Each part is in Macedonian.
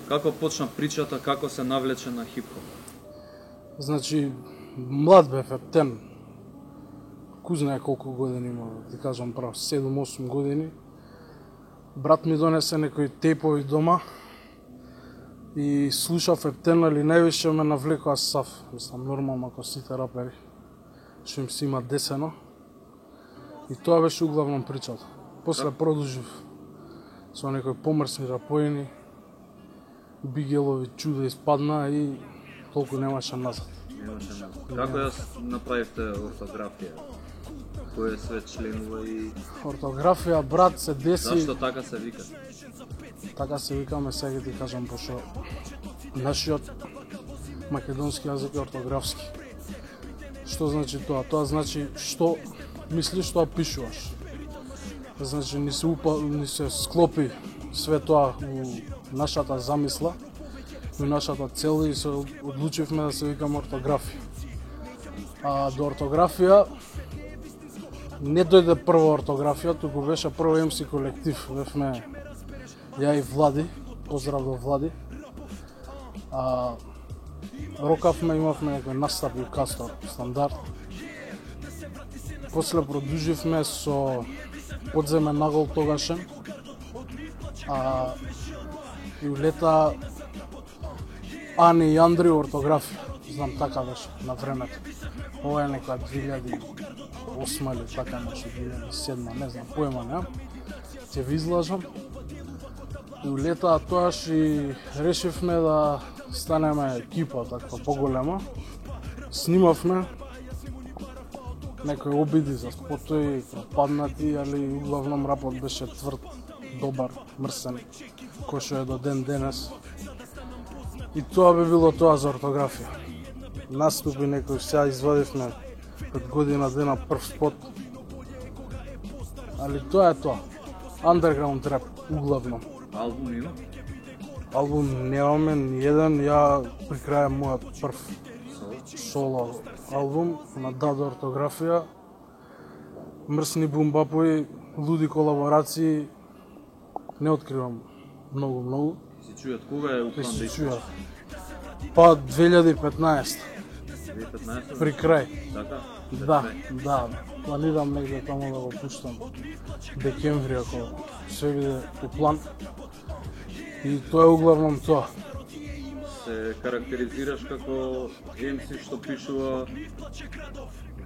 Како почна причата, како се навлече на хип-хоп? Значи, млад бев ептен. Ку знае колку години има, да ти кажам прав, 7-8 години. Брат ми донесе некои тейпови дома и слушав ептен, али највише ме навлекоа Сав. Мислам, нормално ако сите рапери, што им си има десено. И тоа беше углавном причата. После продолжив со некои помрсни рапоини, Бигелови чуда испадна и толку немаше назад. Како ја направивте ортографија? Кој е све членува и... Ортографија, брат, се деси... Зашто така се вика? Така се викаме, сега ти кажам, пошо нашиот македонски јазик е ортографски. Што значи тоа? Тоа значи што мислиш, тоа пишуваш. Значи ни се склопи све тоа у нашата замисла, у нашата цел и се одлучивме да се викаме ортографија. А до ортографија не дојде прва ортографија, туку беше прво МС колектив. Бевме ја и Влади, поздрав до Влади. Рокавме, имавме некој настапи у Кастор, стандард. После продолживме со Подземен нагол тогашен. И лета Ани и Андри ортографија. Знам, така беше на времето. Ова е некоја 2008 или така нешто, 2007, не знам, поема немам. Ќе ви излажам. И лета тоаш и решивме да станеме екипа таква поголема. Снимавме некои обиди за спотои, пропаднати, али углавном рапот беше тврд, добар, мрсен, кој што е до ден денес. И тоа би било тоа за ортографија. Наступи некој, сега извадивме пред година дена прв спот. Али тоа е тоа. Underground рап, углавном. Албум има? Албум немаме ни еден, ја при крај мојот прв соло албум на Дадо ортографија. Мрсни бумбапои, луди колаборации, не откривам многу. Се чујат кога е уплан да чујат? Па 2015. 2015? При крај. Така? Да. Планирам негде таму да го пуштам декември, ако се биде по план. И тоа е углавном тоа. Се карактеризираш како MC што пишува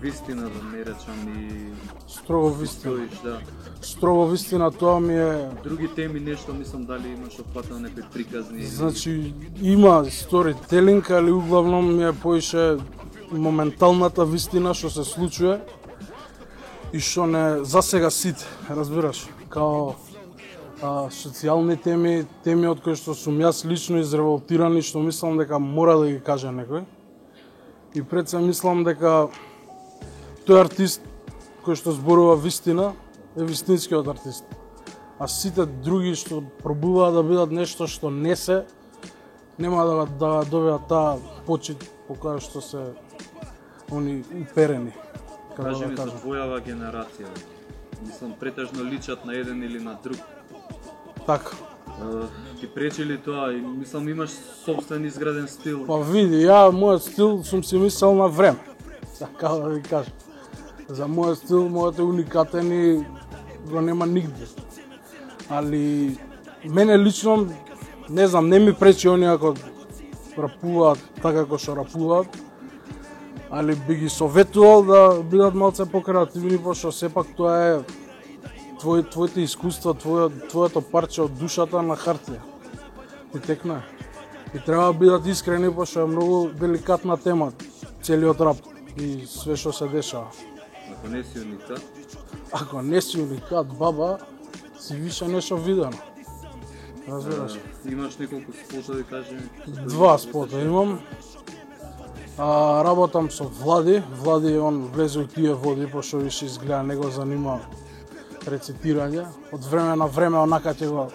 вистина, да не речам, и строго вистина. стоиш, да. Строго вистина, тоа ми е... Други теми нешто, мислам, дали имаш опфатено некои приказни? Значи, има сторителинг, али углавном ми е поише моменталната вистина што се случува и што не засега сите, разбираш, као социјални теми, теми од кои што сум јас лично изреволтиран и што мислам дека мора да ги каже некој. И пред се мислам дека тој артист кој што зборува вистина е вистинскиот артист. А сите други што пробуваат да бидат нешто што не се, нема да добиат таа почит по која што се они уперени. Кажи ми за твојава генерација. Мислам, претежно личат на еден или на друг. Така. Ти пречи ли тоа? И мислам, имаш собствен изграден стил? Па види, ја мојот стил сум си мислел на време. Така да ви кажам. За мојот стил, мојот е уникатен и го нема нигде. Али мене лично, не знам, не ми пречи оние ако рапуваат така како што рапуваат. Али би ги советувал да бидат малце покреативни, пошто сепак тоа е твоите искуства, твоето парче од душата на хартија. И текна. И треба да бидат искрени, пошто е многу деликатна тема, целиот рап и све што се дешава. Ако не си уникат? Ако не си уникат, баба, си више нешто видено. Разбираш? Имаш неколку спотови, кажи ми? 2 спота имам. Работам со Влади. Влади, он влезе у тие води, пошто више изгледа, не го занима рецитирање. Од време на време онака ќе го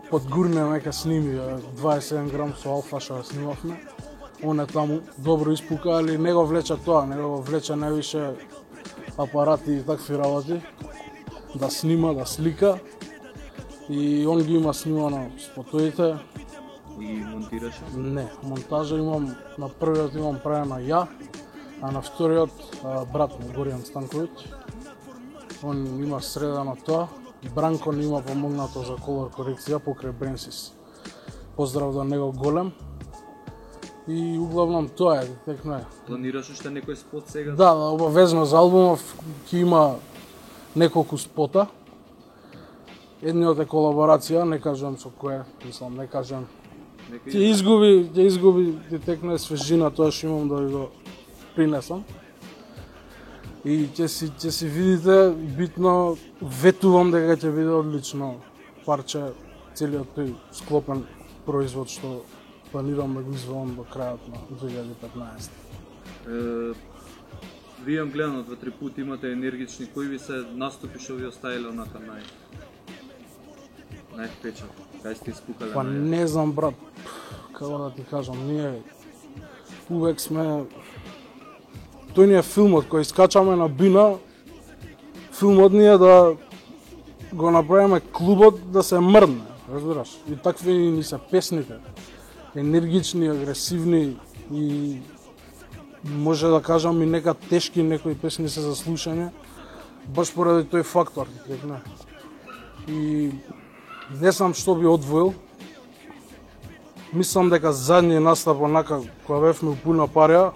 подгурнеме, ќе сними 27 грам со алфа што го снимавме. Он е таму, добро испука, али не го влече тоа, не го влече највише апарати и такви работи. Да снима, да слика. И он ги има снимано спотоите. И монтираше? Не, монтажа имам, на првиот имам правена ја, а на вториот брат ми, Горијан Станковиќ. Он има средано тоа. Бранко ни има помогнато за колор корекција покрај Бренсис. Поздрав до него голем. И углавном тоа е, текно е. Планираш уште некој спот сега? Да, обавезно за албумов ќе има неколку спота. Едниот е колаборација, не кажам со кој, мислам, не кажам. Ќе изгуби, ќе текне свежина тоа што имам да ви го принесам. И ќе си видите, битно ветувам дека ќе биде одлично парче, целиот тој склопен производ што планирам да го изведам до крајот на 2015. Вие гледам од 2-3 пати имате енергични, кои ви се наступи што ви оставиле онака највпечат? Кај сте испукале? Па не знам, брат, како да ти кажам, ние увек сме... Тој ни е филмот кој искачаме на бина, филмот ни е да го направиме клубот да се мрдне, разбираш? И такви ни се песните, енергични, агресивни и може да кажам и нека тешки некои песни се за слушање, баш поради тој фактор, не. И не знам што би одвоил. Мислам дека задниот настап онака кога бевме у пуна парја,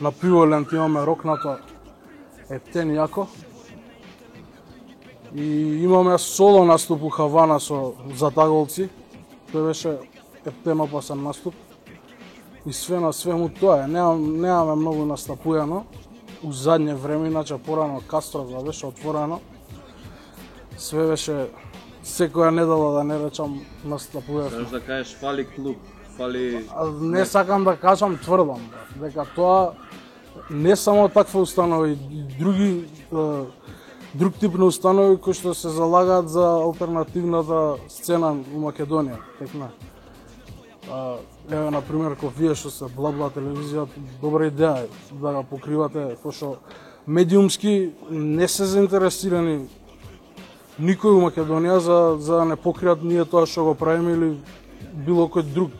на Пиволент имаме рокнато ептен јако. И имаме соло наступ у Хавана со Затаголци. Тој беше ептен опасен наступ. И све на свему тоа е. Немаме многу настапујано. У задње време, иначе порано Кастров беше отворено. Све беше секоја недела, да не речам, настапујав. Кажеш да кажеш фали клуб, фали... Не сакам да кажам, тврдам дека тоа не само таква установи, друг тип на установи кои што се залагаат за алтернативната сцена у Македонија, текна. Еве, например, ко вие што се Бла-Бла телевизија, добра идеја да го покривате, пошто медиумски не се заинтересирани никој у Македонија за да не покријат ние тоа што го правиме или било кој друг.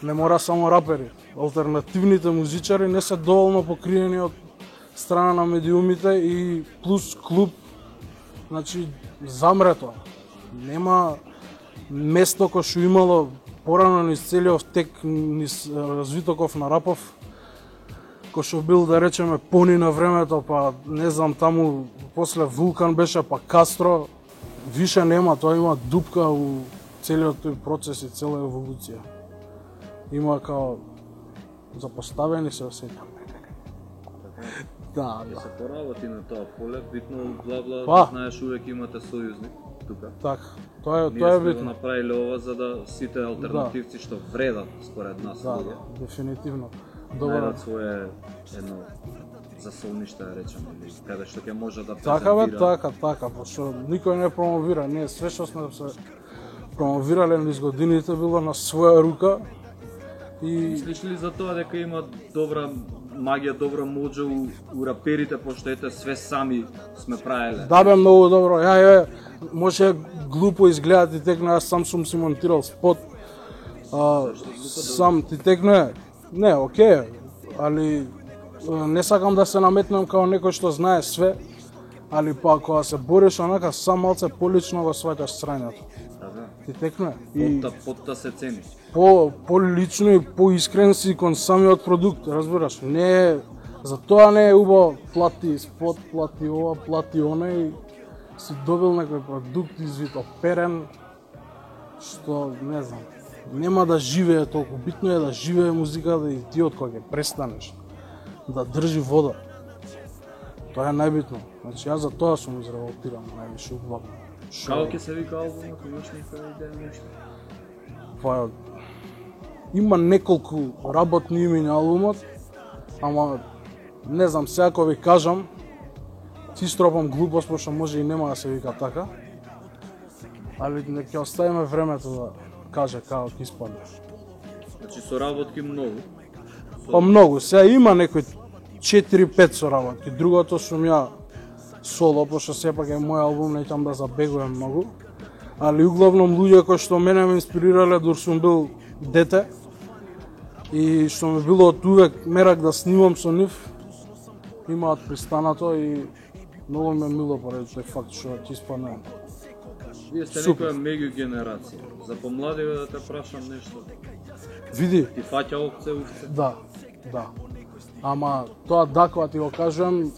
Не мора само рапери. Алтернативните музичари не се доволно покриени од страна на медиумите и плюс клуб, значи замрето. Нема место кој што имало порано низ целиот тек, низ развитоков на рапов, кој што бил, да речеме, Пони на времето, па не знам, таму после Вулкан беше, па Кастро, више нема, тоа има дупка у целиот тој процес и цела еволуција. Има као запоставени се осеќам. Да. Се поработи на тоа поле, битно Бла-Бла, Па. знаеш, увек имате сојузник тука. Така, тоа е Ние сме го битно. направиле ова за да сите алтернативци што вредат според нас Да, луѓе, дефинитивно. најдат свое едно засолниште, да речеме, или каде што ќе може да Така бе, презентира. така, пошто никој не промовира, ние све што сме се промовирале низ годините било на своја рука и Мислиш ли за тоа дека има добра магија, добра моџа у раперите, пошто ете све сами сме правеле? да бе многу добро. Може глупо изгледа ти текна, јас сам сум си монтирал спот. Сам ти текне, не, окей, али не сакам да се наметнем као некој што знае све, али па кога се бориш онака сам малце полично го сваќаш срањето. Така. Ти текне и Потта се цени. по-лично и по-искрен си кон самиот продукт, разбираш? Не е, за тоа не е убаво плати спот, плати ова, плати она и си добил некој продукт извит оперен, што не знам, нема да живее толку. Битно е да живее музиката и ти од кога ќе престанеш да држи вода. Тоа е најбитно. Значи јас за тоа сум изреволтиран највише углавно. Како ќе се вика албумот, имаш некоја идеја нешто? Па има неколку работни имиња албумот, ама не знам, сега ако ви кажам, ти стропам глупост, пошто може и нема да се вика така, али не ќе оставиме времето да каже како ќе испадне. Значи соработки многу. Па многу, сега има некои 4-5 соработки, другото сум ја соло, пошто сепак е мој албум, не ќе да забегувам многу. Али углавном луѓе кои што мене ме инспирирале дур сум бил дете и што ми било од увек мерак да снимам со нив, имаат пристанато и многу ме мило поради тој факт што ќе испадне. Вие сте Супер. некоја меѓугенерација. За помладиве да те прашам нешто. Види, Ти фаќа овце овце? да. Ама тоа кога ти го кажам,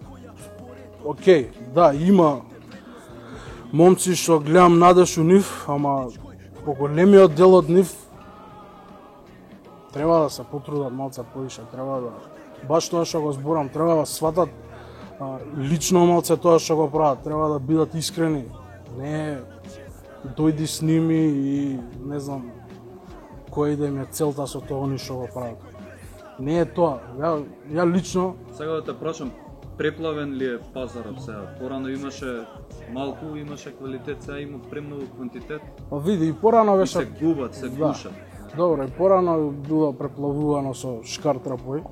окей, да, има момци што гледам надеж у нив, ама поголемиот дел од нив треба да се потрудат малце повише, треба да баш тоа што го зборам, треба да сватат лично малце тоа што го прават, треба да бидат искрени, не дојди сними и не знам кој да им е целта со тоа они што го прават. Не е тоа. Ја лично Сега да те прашам, преплавен ли е пазарот сега? Порано имаше малку, имаше квалитет, сега има премногу квантитет. па види и порано И беше се губат, се Да. гушат. Добро, и порано било преплавувано со шкартрапој.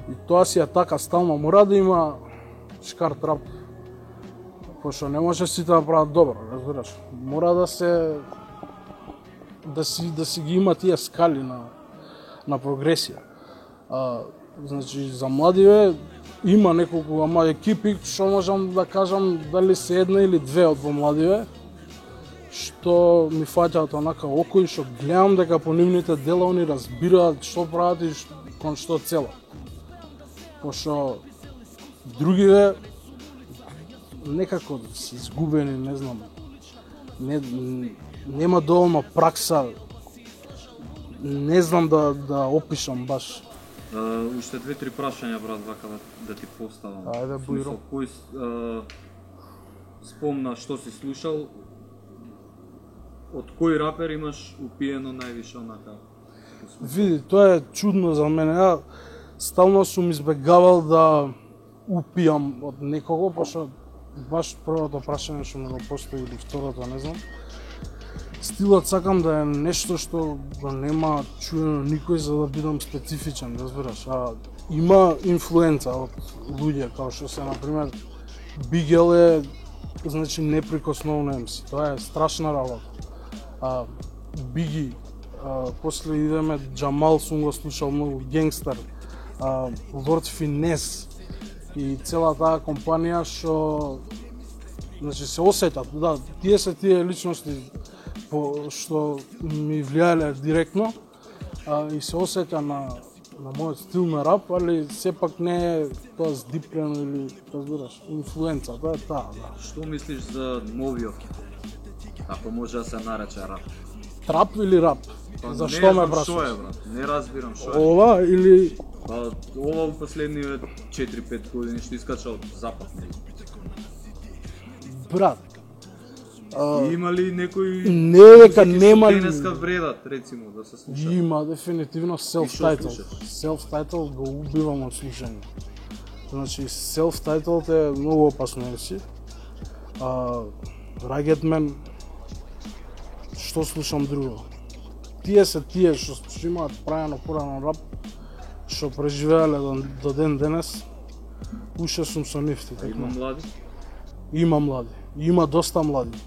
И тоа си е така стално, мора да има шкартрап. Пошто не може сите да прават добро, разбираш. Мора да се да си ги има тие скали на прогресија. Значи за младиве има неколку ама екипи што можам да кажам дали се една или две од помладиве што ми фаќаат онака око и што гледам дека по нивните дела они разбираат што прават и кон што целат. Пошто другиве некако се изгубени, не знам. Нема доволно пракса. Не знам да опишам баш. Уште две-три прашања, брат, вака да ти поставам. Ајде, Бујро. Кој спомна што си слушал, од кој рапер имаш упиено највише онака? Види, тоа е чудно за мене. Ја стално сум избегавал да упијам од некого, пошто баш првото прашање што ме го постави или второто, не знам. Стилот сакам да е нешто што го нема чуено никој за да бидам специфичен, разбираш. Има инфлуенца од луѓе, као што се, например, Бигел е, значи, неприкосновено MC. Тоа е страшна работа. Биги, после идеме Джамал, сум го слушал многу, Генгстер, Лорд Финес и цела таа компанија што, значи, се осеќат, да, тие се тие личности што ми влијале директно и се осеќа на мојот стил на рап, али сепак не е тоа здиплено или, разбираш, инфлуенца, тоа е таа, да. Што мислиш за новиот? Ако може да се нарече рап. Трап или рап? Зашто ме прашаш? Што е, брат? Не разбирам што е. Ова или Па, ова во последниве 4-5 години што искача од запад. брат? Има ли некој Не дека музики нема што ли- денеска вредат, рецимо, да се слуша? Има дефинитивно слушаш? self-title. Self-title го убивам од слушање. Значи, self-titled е многу опасно MC. Rugged Man, што слушам друго? Тие се тие што имаат правено порано рап, што преживеале до ден денес. Уште сум со нив, ти Има текна. млади? Има млади. Има доста млади.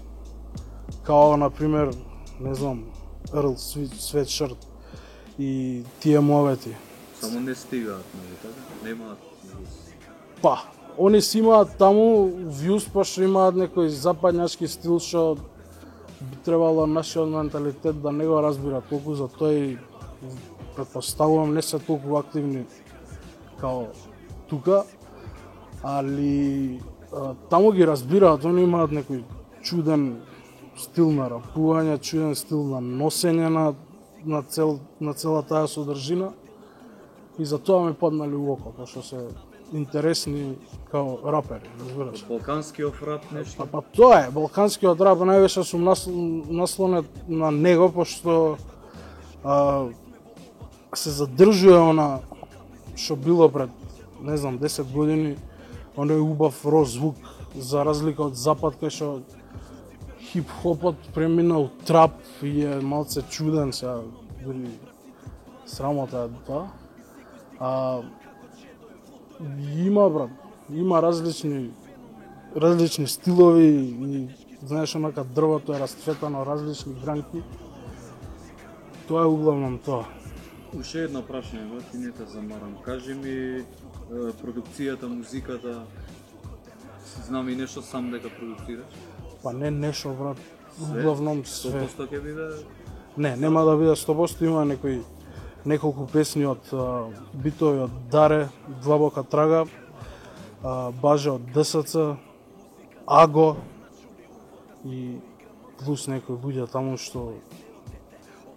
Као, например, не знам, Earl Sweatshirt и тие мовети. Само не стигаат, нали така? Немаат. Па, они си имаат таму вјус, пошто имаат некој западњачки стил што би требало нашиот менталитет да не го разбира толку, за тој претпоставувам не се толку активни као тука, али таму ги разбираат, они имаат некој чуден стил на рапување, чуден стил на носење на цела таа содржина и за тоа ми паднали у око, пошто се интересни као рапери, разбираш. Балканскиот рап нешто? Па тоа е, балканскиот рап, највеќе сум наслонет на него, пошто се задржува она што било пред, не знам, 10 години, оној убав ро звук, за разлика од запад, кај што хип-хопот преминал трап и е малце чуден, сега дури срамота е тоа. Има, брат, има различни стилови и знаеш онака дрвото е расцветано различни гранки Тоа е углавном тоа. Уште едно прашање, бе, ти не те замарам. Кажи ми продукцијата, музиката. Знам и нешто сам дека продуцираш. Па не нешто, брат. Углавном све. 100% ќе биде. Не, нема да биде 100%, има неколку песни од битови од Даре, Длабока трага, Баже од ДСЦ, Аго и плюс некои луѓе таму што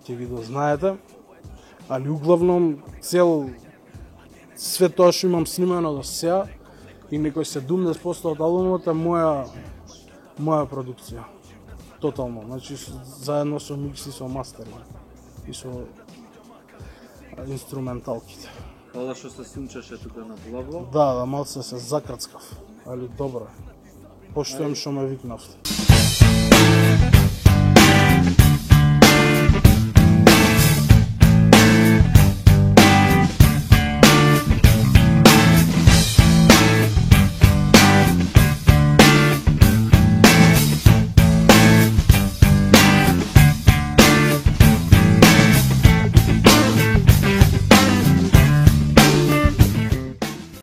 ќе ги дознаете. Али углавном све тоа што имам снимано до сега и некој 70% од албумот е моја продукција. Тотално, значи заедно со микси, со мастеринг и со инструменталките. Ова што се сунчеше тука на Блабло. Да, малце се закрцкав, али добро е. Поштуем што ме викнавте.